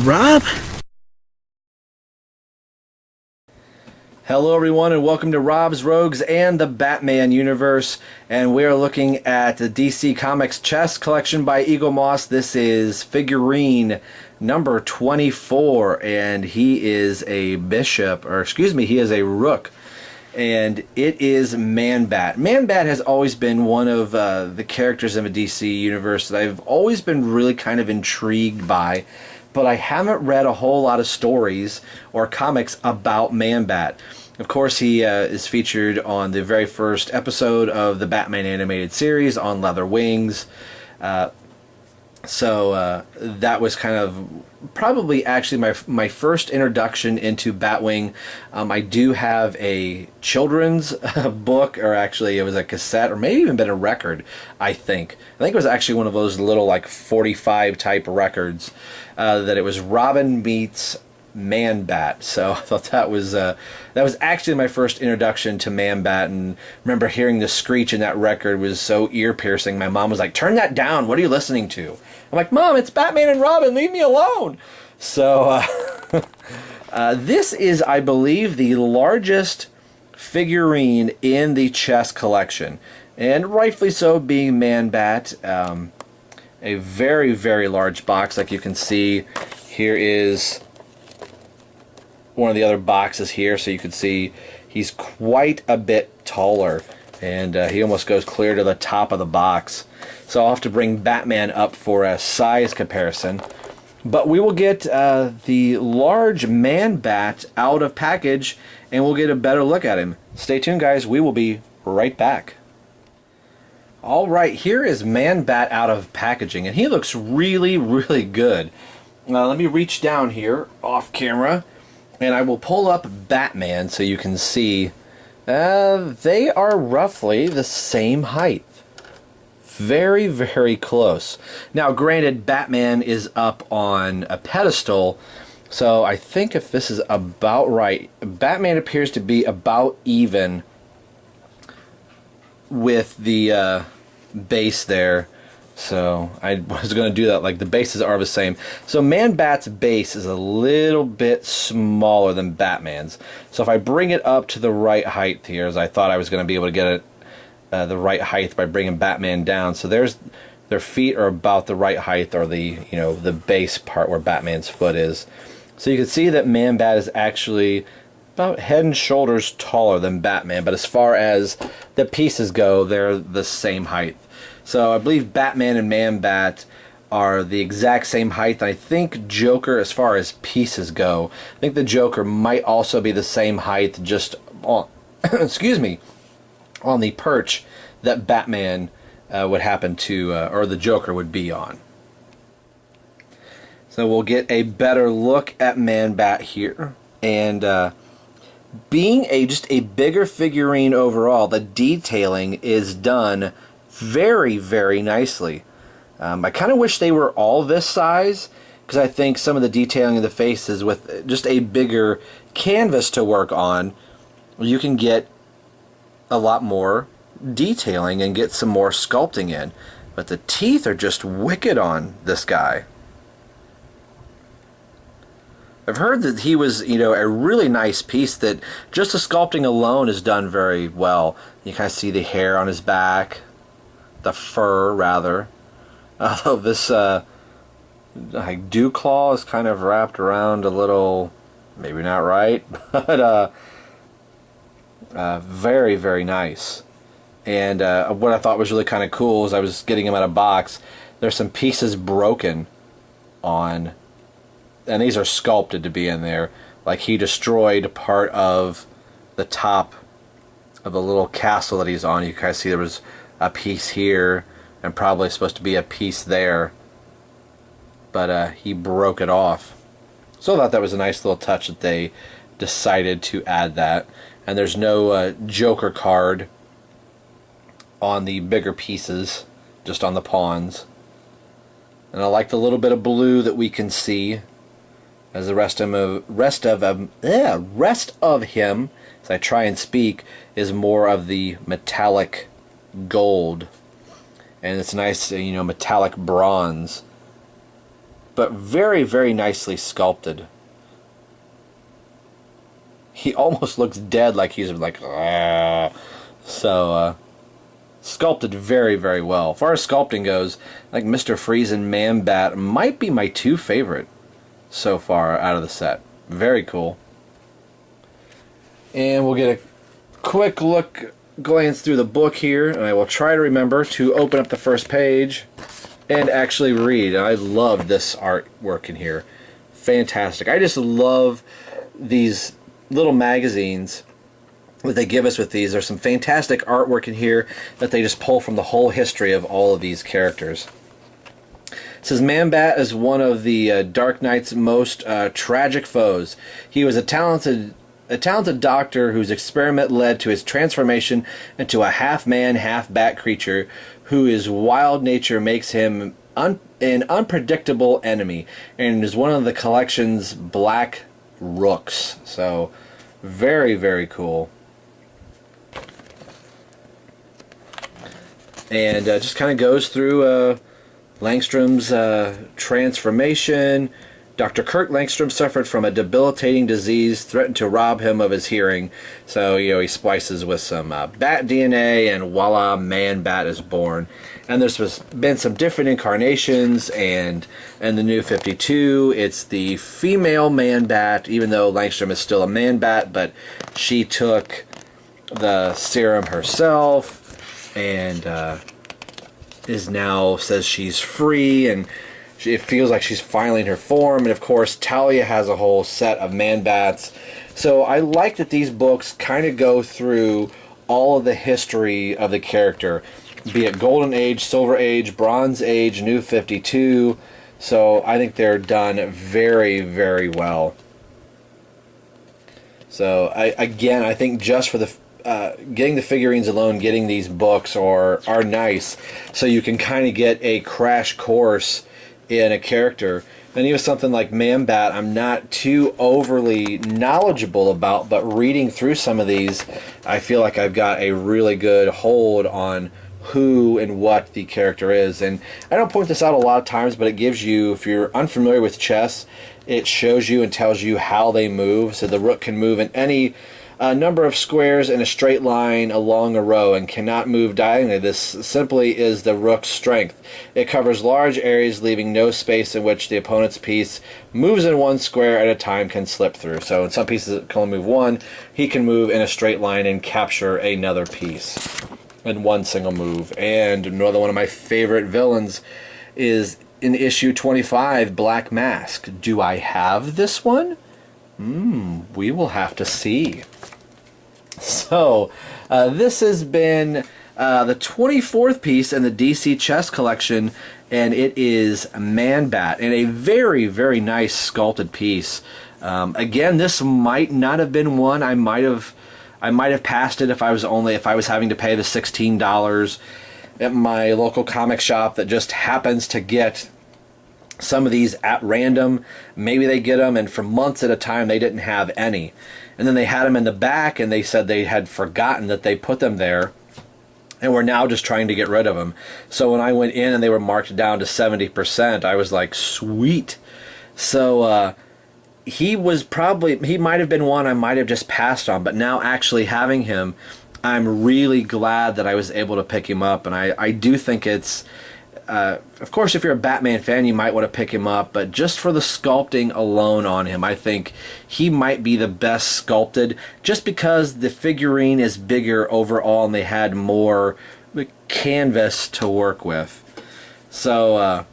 Rob? Hello everyone and welcome to Rob's Rogues and the Batman universe, and we are looking at the DC Comics chess collection by Eaglemoss. This is figurine number 24, and he is a bishop, or excuse me, he is a rook, and it is Man-Bat. Man-Bat has always been one of the characters in the DC universe that I've always been really kind of intrigued by, but I haven't read a whole lot of stories or comics about Man-Bat. Of course, he is featured on the very first episode of the Batman animated series on Leather Wings. So that was kind of probably actually my first introduction into Batwing. I do have a children's book, or actually it was a cassette, or maybe even been a record, I think. It was actually one of those little like 45 type records that it was Robin meets Man-Bat. So I thought that was actually my first introduction to Man-Bat, and remember hearing the screech in that record was so ear-piercing. My mom was like, "Turn that down, what are you listening to?" I'm like, "Mom, it's Batman and Robin, leave me alone." So this is, I believe, the largest figurine in the chess collection, and rightfully so, being Man-Bat. A very, very large box. Like you can see, here is one of the other boxes here, so you can see he's quite a bit taller, and he almost goes clear to the top of the box. So I'll have to bring Batman up for a size comparison, but we will get the large Man-Bat out of package, and we'll get a better look at him. Stay tuned, guys. We will be right back. Alright, here is Man-Bat out of packaging, and he looks really, really good. Let me reach down here off camera, and I will pull up Batman so you can see. They are roughly the same height. Very, very close. Now, granted, Batman is up on a pedestal, so I think if this is about right, Batman appears to be about even with the base there. So I was going to do that, like the bases are the same. So Man-Bat's base is a little bit smaller than Batman's. So if I bring it up to the right height here, as I thought I was going to be able to get it the right height by bringing Batman down. So their feet are about the right height, or the base part where Batman's foot is. So you can see that Man-Bat is actually about head and shoulders taller than Batman, but as far as the pieces go, they're the same height. So I believe Batman and Man-Bat are the exact same height. I think Joker, as far as pieces go, I think the Joker might also be the same height, just on, excuse me, on the perch that Batman would happen to, or the Joker would be on. So we'll get a better look at Man-Bat here, and being just a bigger figurine overall, the detailing is done very, very nicely. I kind of wish they were all this size, because I think some of the detailing of the faces, with just a bigger canvas to work on, you can get a lot more detailing and get some more sculpting in. But the teeth are just wicked on this guy. I've heard that he was, a really nice piece, that just the sculpting alone is done very well. You kind of see the hair on his back, the fur rather. Although this like dew claw is kind of wrapped around a little, maybe not right, but very, very nice. And what I thought was really kind of cool is I was getting him out of box. There's some pieces broken on, and these are sculpted to be in there. Like he destroyed part of the top of the little castle that he's on. You guys see there was a piece here, and probably supposed to be a piece there, but he broke it off. So I thought that was a nice little touch that they decided to add that. And there's no Joker card on the bigger pieces, just on the pawns. And I like the little bit of blue that we can see, as the rest of him, as I try and speak, is more of the metallic gold, and it's nice, metallic bronze. but very, very nicely sculpted. He almost looks dead, like he's like, ah. So, sculpted very, very well. As far as sculpting goes, like Mr. Freeze and Man-Bat might be my two favorite so far out of the set. Very cool. And we'll get a quick glance through the book here, and I will try to remember to open up the first page and actually read. I love this artwork in here. Fantastic. I just love these little magazines that they give us with these. There's some fantastic artwork in here that they just pull from the whole history of all of these characters. It says, Man-Bat is one of the Dark Knight's most tragic foes. He was a talented doctor whose experiment led to his transformation into a half-man, half-bat creature whose wild nature makes him an unpredictable enemy, and is one of the collection's black rooks. So, very, very cool. And just kind of goes through Langstrom's transformation. Dr. Kurt Langstrom suffered from a debilitating disease, threatened to rob him of his hearing. So, he splices with some bat DNA, and voila, Man-Bat is born. And there's been some different incarnations, and in the New 52, it's the female Man-Bat, even though Langstrom is still a Man-Bat, but she took the serum herself, and is now, says she's free, and it feels like she's finally in her form. And of course, Talia has a whole set of Man-Bats. So I like that these books kind of go through all of the history of the character, be it Golden Age, Silver Age, Bronze Age, New 52. So I think they're done very, very well. So I think just for the getting the figurines alone, getting these books are nice. So you can kind of get a crash course in a character. And even something like Man-Bat, I'm not too overly knowledgeable about, but reading through some of these, I feel like I've got a really good hold on who and what the character is. And I don't point this out a lot of times, but it gives you, if you're unfamiliar with chess, it shows you and tells you how they move. So the rook can move in any number of squares in a straight line along a row and cannot move diagonally. This simply is the rook's strength. It covers large areas, leaving no space in which the opponent's piece moves in one square at a time can slip through. So in some pieces it can only move one. He can move in a straight line and capture another piece in one single move. And another one of my favorite villains is in issue 25, Black Mask. Do I have this one? We will have to see. So, this has been the 24th piece in the DC Chess Collection, and it is Man-Bat, and a very, very nice sculpted piece. Again, this might not have been one I might have passed it if I was having to pay the $16 at my local comic shop that just happens to get some of these at random. Maybe they get them, and for months at a time they didn't have any. And then they had them in the back, and they said they had forgotten that they put them there, and were now just trying to get rid of them. So when I went in and they were marked down to 70%, I was like, sweet. So he might have been one I might have just passed on, but now actually having him, I'm really glad that I was able to pick him up. And I do think it's, of course, if you're a Batman fan, you might want to pick him up, but just for the sculpting alone on him, I think he might be the best sculpted, just because the figurine is bigger overall and they had more canvas to work with. So,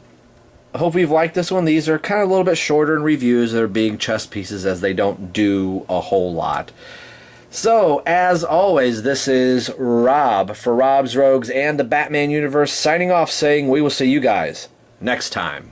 I hope you've liked this one. These are kind of a little bit shorter in reviews. They're being chess pieces, as they don't do a whole lot. So, as always, this is Rob for Rob's Rogues and the Batman Universe, signing off saying we will see you guys next time.